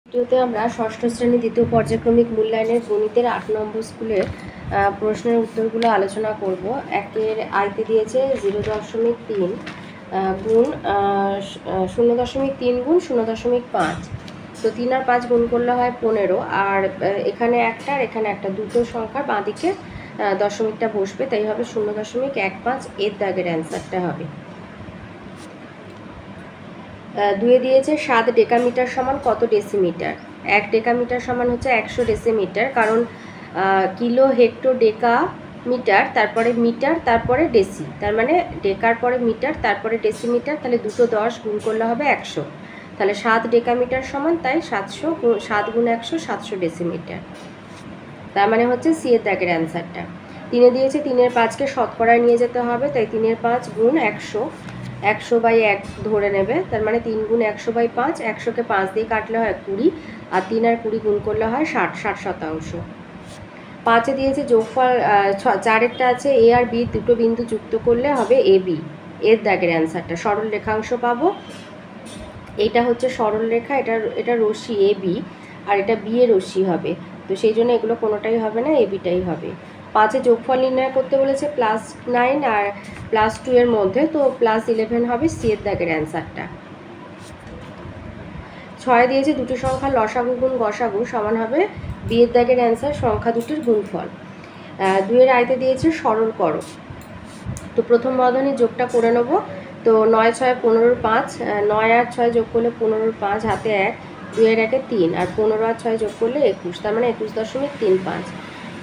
ভিডিওতে আমরা ষষ্ঠ শ্রেণী দ্বিতীয় পর্যায়ক্রমিক মূল্যায়নের গণিতের ৮ নম্বর স্কুলের প্রশ্নের উত্তরগুলো আলোচনা করব। একের আইতে দিয়েছে 0.3 গুণ 0.3 গুণ 0.5। তো 3 আর 5 গুণ করলে হয় 15, আর এখানে একটা আর এখানে একটা, দুটো সংখ্যার বাঁদিকে দশমিকটা বসবে, তাই হবে 0.15। এর দাগের অ্যান্সারটা হবে। দুয়ে দিয়েছে 7 ডেকামিটার সমান কত ডেসিমিটার। 1 ডেকামিটার সমান হচ্ছে 100 ডেসিমিটার, কারণ কিলো, হেক্টর, ডেকা, মিটার, তারপরে মিটার, তারপরে ডেসি, তার মানে ডেকার পরে মিটার, তারপরে ডেসিমিটার, তাহলে দুটো 10 গুণ করলে হবে 100। তাহলে 7 ডেকামিটার সমান, তাই 7 গুণ 100 700 ডেসিমিটার। তার মানে হচ্ছে সি এর দাগের অ্যান্সারটা। 3 দিয়েছে 3 5কে শতকরায় নিয়ে যেতে হবে, তাই 3 5 গুণ 100, 100/1 ধরে নেবে, তার মানে 3 গুণ 100/5, 100কে 5 দিয়ে কাটলে হয় 20, আর 3 আর 20 গুণ করলে হয় 60%। 5 দিয়েছে যোগফল 4এরটা আছে এ আর বি দুটো বিন্দু যুক্ত করলে হবে এ বি। এর দাগের অ্যান্সারটা সরল রেখাংশ পাবো। এটা হচ্ছে সরল রেখা, এটা রশ্মি এ বি, আর এটা বি এর রশ্মি হবে, তো সেই জন্য এগুলো কোনোটাই হবে না, এ বিটাই হবে। 5 যোগফল নির্ণয় করতে বলেছে +9 আর +2 এর মধ্যে, তো +11 হবে সি এর দাগের অ্যান্সারটা। 6 দিয়েছে দুটো সংখ্যার লসাগু গুণ গসাগু সমান হবে বি এর দাগের অ্যান্সার সংখ্যা দুটির গুণফল। 2 এর আইতে দিয়েছে সরল করো, তো প্রথম বন্ধনীর যোগটা করে নেবো। তো 9 6 15 5, 9 আর 6 যোগ করলে 15, 5 হাতে 1, 2 এর 1 3, আর 15 আর 6 যোগ করলে 21, তার মানে 21.35।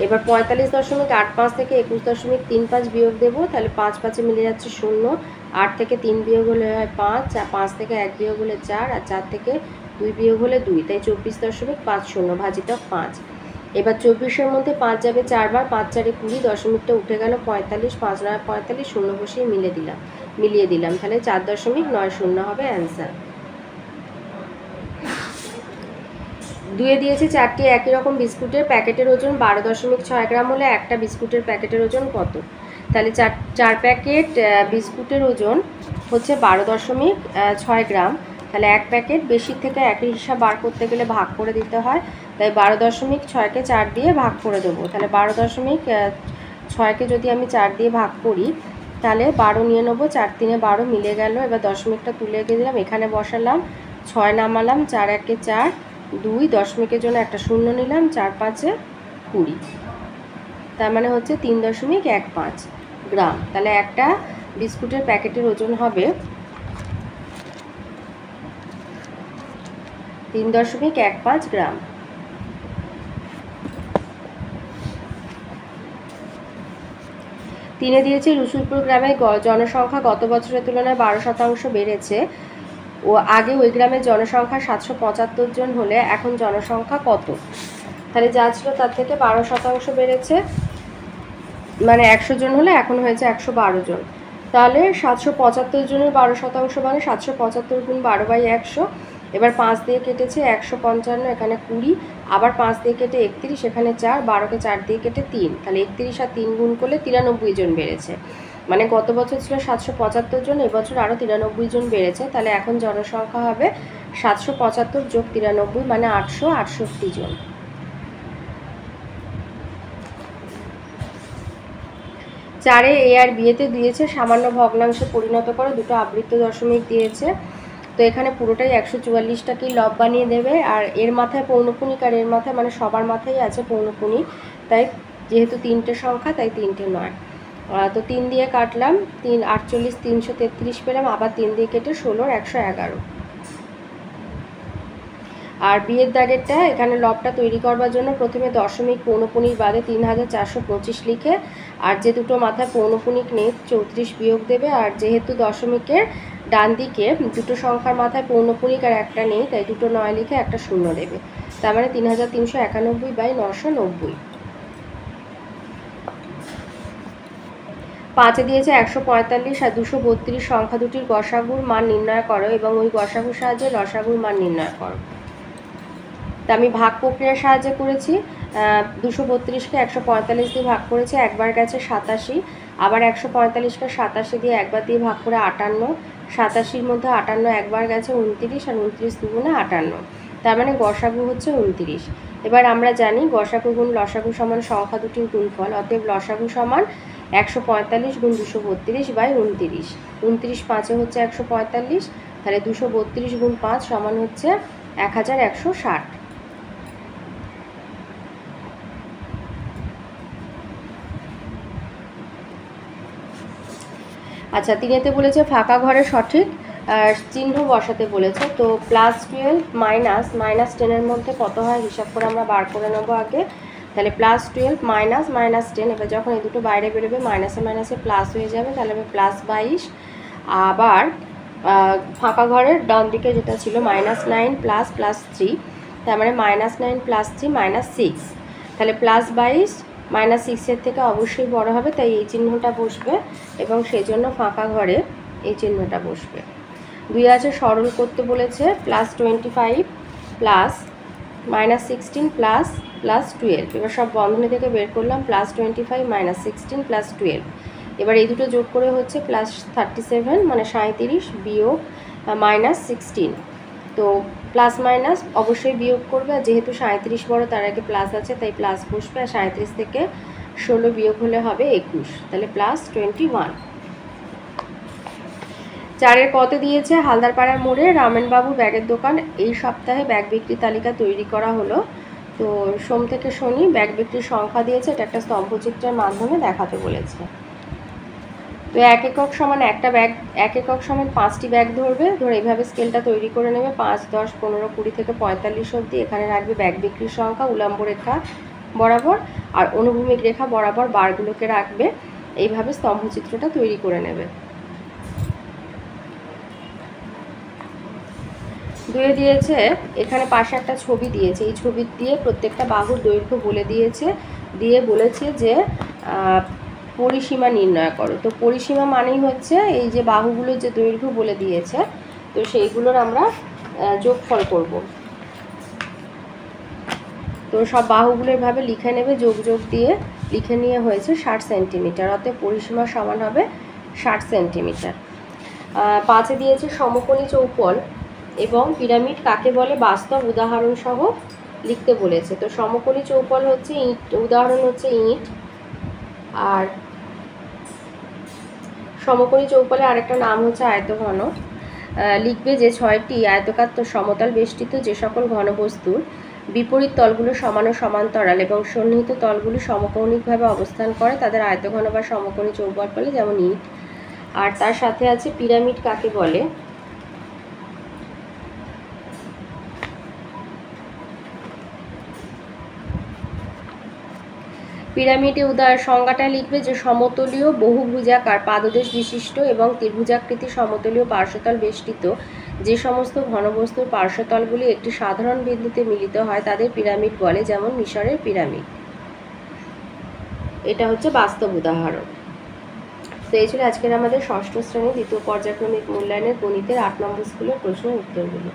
এবার 45.85 থেকে 21.35 বিয়োগ দেবো, তাহলে 5 5-এ মিলে যাচ্ছে 0, 8 থেকে 3 বিয়োগ হলে হয় 5, আর 5 থেকে 1 বিয়োগ হলে 4, আর 4 থেকে 2 বিয়োগ হলে 2, তাই 24.50 ভাজিতক 5। এবার 24-এর মধ্যে 5 যাবে 4 বার, 5 4-এ 20, দশমিকটা উঠে গেল 45, 5 9 45, 0 বসিয়ে মিলিয়ে দিলাম, তাহলে 4.90 হবে অ্যান্সার। 2 দিয়েছে 4টি একই রকম বিস্কুটের প্যাকেটের ওজন 12.6 গ্রাম হলে একটা বিস্কুটের প্যাকেটের ওজন কত। তাহলে 4 প্যাকেট বিস্কুটের ওজন হচ্ছে 12.6 গ্রাম, তাহলে এক প্যাকেট, বেশি থেকে একই হিসাব বার করতে গেলে ভাগ করে দিতে হয়, তাই 12.6কে 4 দিয়ে ভাগ করে দেবো। তাহলে 12.6কে যদি আমি 4 দিয়ে ভাগ করি, তাহলে 12 নিয়ে নেবো, 4 3 12 মিলে গেল। এবার দশমিকটা তুলে দিলাম, এখানে বসালাম, 6 নামালাম, 4 1 4, 2, দশমিকের জন্য একটা 0 নিলাম, 4 5-এ 20, তার মানে হচ্ছে 3.15 গ্রাম। তাহলে একটা বিস্কুটের প্যাকেটের ওজন হবে 3.15 গ্রাম। 3 দিয়েছে রসুলপুর গ্রামের জনসংখ্যা গত বছরের তুলনায় 12% বেড়েছে, ও আগে ওই গ্রামের জনসংখ্যা 775 জন হলে এখন জনসংখ্যা কত। তাহলে যা ছিল তার থেকে 12% বেড়েছে, মানে 100 জন হলে এখন হয়েছে 112 জন। তাহলে 775 জনের 12% মানে 775 গুণ 12/100। এবার 5 দিয়ে কেটেছে 155, এখানে 20, আবার 5 দিয়ে কেটে 31, এখানে 4, 12কে 4 দিয়ে কেটে 3, তাহলে 31 আর 3 গুণ করলে 93 জন বেড়েছে। মানে গত বছর ছিল 775 জন, এবছর আরও 93 জন বেড়েছে, তাহলে এখন জনসংখ্যা হবে 775 যোগ 93, মানে 868 জন। 4-এ এ আর বিয়েতে দিয়েছে সামান্য ভগ্নাংশে পরিণত করে দুটো আবৃত্ত দশমিক দিয়েছে, তো এখানে পুরোটাই 144টাকেই লব বানিয়ে দেবে, আর এর মাথায় পৌনপুণিক আর এর মাথায়, মানে সবার মাথায় আছে পৌনপুণিক, তাই যেহেতু 3টে সংখ্যা তাই 3টে নয়। তো 3 দিয়ে কাটলাম, 3 48, 333 পেলাম, আবার 3 দিয়ে কেটে 16 111। আর বিয়ের দাগেরটা এখানে লবটা তৈরি করবার জন্য প্রথমে দশমিক পৌনপুণিক বাদে 3425 লিখে, আর যে দুটো মাথায় পৌনপুণিক নেই 34 বিয়োগ দেবে, আর যেহেতু দশমিকের ডান দিকে দুটো সংখ্যার মাথায় পৌনপুণিক আর একটা নেই, তাই দুটো 9 লিখে একটা 0 দেবে, তার মানে 3391/990। 5-এ দিয়েছে 145 আর 232 সংখ্যা দুটির গসাগুর মান নির্ণয় করো এবং ওই গসাগুর সাহায্যে লসাগুর মান নির্ণয় করো। তা আমি ভাগ প্রক্রিয়ার সাহায্যে করেছি। 232কে 145 দিয়ে ভাগ করেছে, একবার গেছে 87, আবার 145কে 87 দিয়ে একবার দিয়ে ভাগ করে 58, 87-র মধ্যে 58 একবার গেছে 29, আর 29 দুগুণে 58, তার মানে গসাগু হচ্ছে 29। এবার আমরা জানি গসাগু গুণ লসাগু সমান সংখ্যা দুটির গুণফল, অতএব লসাগু সমান 145 গুণ 232 বাই 29। 29 5-এ হচ্ছে 145, তাহলে 232 গুণ 5 সমান হচ্ছে 1160। আচ্ছা, তিনেতে বলেছে ফাঁকা ঘরে সঠিক চিহ্ন বসাতে বলেছে। তো +12 -10-এর মধ্যে কত হয় হিসাব করে আমরা বার করে নেবো আগে। তাহলে +12 -10, এবার যখন এই দুটো বাইরে বেরোবে মাইনাসে মাইনাসে প্লাস হয়ে যাবে, তাহলে হবে +22। আবার ফাঁকা ঘরের ডান দিকে যেটা ছিল -9 +3, তার মানে -9 +3 -6, তাহলে +22 -6-এর থেকে অবশ্যই বড় হবে, তাই এই চিহ্নটা বসবে এবং সেজন্য ফাঁকা ঘরে এই চিহ্নটা বসবে। 2 আছে সরল করতে বলেছে, +25 +-16 ++12, এবার সব বন্ধনী থেকে বের করলাম, +25 -16 +12। এবার এই দুটো যোগ করে হচ্ছে +37 মানে 37 বিয়োগ -16। তো প্লাস মাইনাস অবশ্যই বিয়োগ করবে, আর যেহেতু 37 বড় তার আগে প্লাস আছে তাই প্লাস বসবে, আর 37 থেকে 16 বিয়োগ হলে হবে 21, তাহলে +21। 4-এর কত দিয়েছে, হালদারপাড়ার মোড়ে রামেনবাবু ব্যাগের দোকান, এই সপ্তাহে ব্যাগ বিক্রি তালিকা তৈরি করা হলো। তো সোম থেকে শনি ব্যাগ বিক্রির সংখ্যা দিয়েছে, এটা একটা স্তম্ভচিত্রের মাধ্যমে দেখাতে বলেছে। তো 1 একক সমান একটা ব্যাগ, 1 একক সমান 5টি ব্যাগ ধরবে, ধরে এইভাবে স্কেলটা তৈরি করে নেবে 5, 10, 15, 20 থেকে 45 অবধি। এখানে রাখবে ব্যাগ বিক্রির সংখ্যা উল্লম্ব রেখা বরাবর, আর অনুভূমিক রেখা বরাবর বারগুলোকে রাখবে, এইভাবে স্তম্ভচিত্রটা তৈরি করে নেবে। 2 দিয়েছে এখানে পাশে একটা ছবি দিয়েছে, এই ছবি দিয়ে প্রত্যেকটা বাহুর দৈর্ঘ্য বলে দিয়েছে, দিয়ে বলেছে যে পরিসীমা নির্ণয় করো। তো পরিসীমা মানেই হচ্ছে এই যে বাহুগুলোর যে দৈর্ঘ্য বলে দিয়েছে, তো সেইগুলোর আমরা যোগফল করব। তো সব বাহুগুলো এভাবে লিখে নেবে, যোগ দিয়ে লিখে নিয়ে হয়েছে 60 সেন্টিমিটার, অতএব পরিসীমা সমান হবে 60 সেন্টিমিটার। 5-এ দিয়েছে সমকোণী চৌপল এবং পিরামিড কাকে বলে বাস্তব উদাহরণ সহ লিখতে বলেছে। তো সমকোণী চৌপল হচ্ছে ইট, উদাহরণ হচ্ছে ইট, আর সমকোণী চৌপলের আরেকটা নাম হচ্ছে আয়তঘন। লিখবে যে 6টি আয়তকার সমতল বেষ্টিত যে সকল ঘনবস্তুর বিপরীত তলগুলো সমান ও সমান্তরাল এবং সন্নিহিত তলগুলি সমকৌণিকভাবে অবস্থান করে তাদের আয়তঘন বা সমকোণী চৌপল বলে, যেমন ইট। আর তার সাথে আছে পিরামিড কাকে বলে। পিরামিডে সংজ্ঞাটা লিখবে যে সমতলীয় বহুভুজাকার পাদদেশ বিশিষ্ট এবং ত্রিভুজাকৃতি সমতলীয় পার্শ্বতল বেষ্টিত যে সমস্ত ঘনবস্তুর পার্শ্বতলগুলি একটি সাধারণ বিন্দুতে মিলিত হয় তাদের পিরামিড বলে, যেমন মিশরের পিরামিড। এটা হচ্ছে বাস্তব উদাহরণ। তো এই ছিল আজকের আমাদের ষষ্ঠ শ্রেণী দ্বিতীয় পর্যায়ক্রমিক মূল্যায়নের গণিতের 8 নম্বর স্কুলের প্রশ্নের উত্তরগুলো।